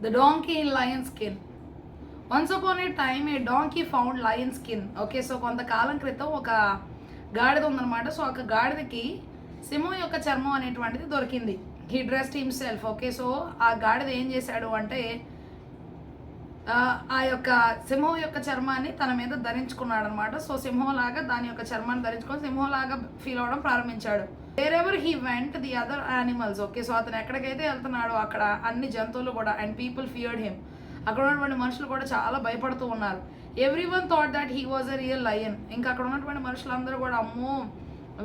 The donkey in lion skin. Once upon A time A donkey found lion skin. Okay, so కొంతకాలం క్రితం ఒక గాడిద ఉందన్నమాట. So ఒక గాడిదకి సింహం యొక్క చర్మం అనేటువంటిది దొరికింది. He dressed himself. Okay, so ఆ గాడిద ఏం చేశాడు అంటే ఆ యొక్క సింహం యొక్క చర్మాన్ని తన మీద ధరించుకున్నాడు అనమాట. సో సింహం లాగా దాని యొక్క చర్మాన్ని ధరించుకొని సింహం లాగా ఫీల్ అవ్వడం ప్రారంభించాడు. Wear ever he went the other animals. Okay, so అతను ఎక్కడికైతే వెళ్తున్నాడో అక్కడ అన్ని జంతువులు కూడా అండ్ పీపుల్ ఫియర్డ్ హిమ్. అక్కడ ఉన్నటువంటి మనుషులు కూడా చాలా భయపడుతూ ఉన్నారు. Every one thought that he was a real lion. ఇంకా అక్కడ ఉన్నటువంటి మనుషులందరూ కూడా అమ్మో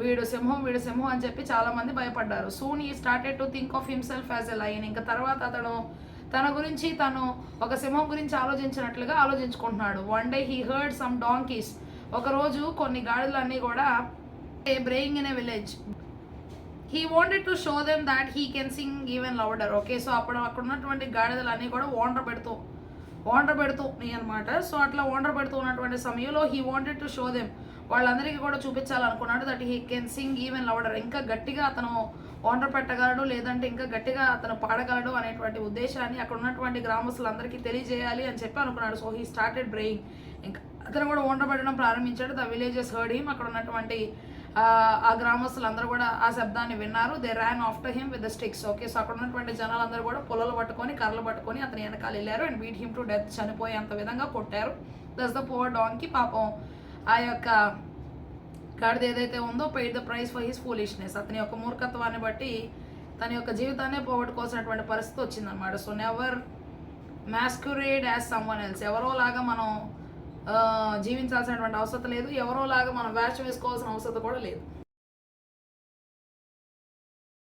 వీడు సింహం అని చెప్పి చాలా మంది భయపడ్డారు. Soon he started to think of himself as a lion. ఇంకా తర్వాత అతను తన గురించి తను ఒక సింహం గురించి ఆలోచించినట్లుగా ఆలోచించుకుంటున్నాడు. One day he heard some donkeys. ఒకరోజు కొన్ని గాడిదలన్నీ కూడా braying in a village. He wanted to show them that he can sing even louder. Okay, so అప్పుడు అక్కడ ఉన్నటువంటి గాడిదలన్నీ కూడా ఓండ్ర పెడుతూ అనమాట. సో అట్లా ఓండ్ర పెడుతూ ఉన్నటువంటి సమయంలో he wanted to show them, వాళ్ళందరికీ కూడా చూపించాలనుకున్నాడు that he can sing even louder. ఇంకా గట్టిగా అతను ఓండ్ర పెట్టగలడు, లేదంటే ఇంకా గట్టిగా అతను పాడగలడు అనేటువంటి ఉద్దేశాన్ని అక్కడ ఉన్నటువంటి గ్రామస్తులందరికీ తెలియజేయాలి అని చెప్పి అనుకున్నాడు. So he started braying. ఇంకా అతను కూడా ఓండ్ర పెట్టడం ప్రారంభించాడు. The villagers heard him. అక్కడ ఉన్నటువంటి ఆ గ్రామస్తులందరూ కూడా ఆ శబ్దాన్ని విన్నారు. They ran after him with the sticks. Okay, so అక్కడ ఉన్నటువంటి జనాలందరూ కూడా పొలలు పట్టుకొని కర్రలు పట్టుకొని అతని వెనకాల వెళ్ళారు and beat him to death. చనిపోయేంత విధంగా కొట్టారు. దస్ ద పువర్ డాంకీ, పాపం ఆ యొక్క గాడిద ఏదైతే ఉందో paid the price for his foolishness. అతని యొక్క మూర్ఖత్వాన్ని బట్టి తన యొక్క జీవితాన్ని పోగొట్టుకోవాల్సినటువంటి పరిస్థితి వచ్చిందనమాట. So never masquerade as someone else. ఎవరోలాగా మనం జీవించాల్సినటువంటి అవసరం లేదు, ఎవరోలాగా మనం వేషం వేసుకోవాల్సిన అవసరం కూడా లేదు.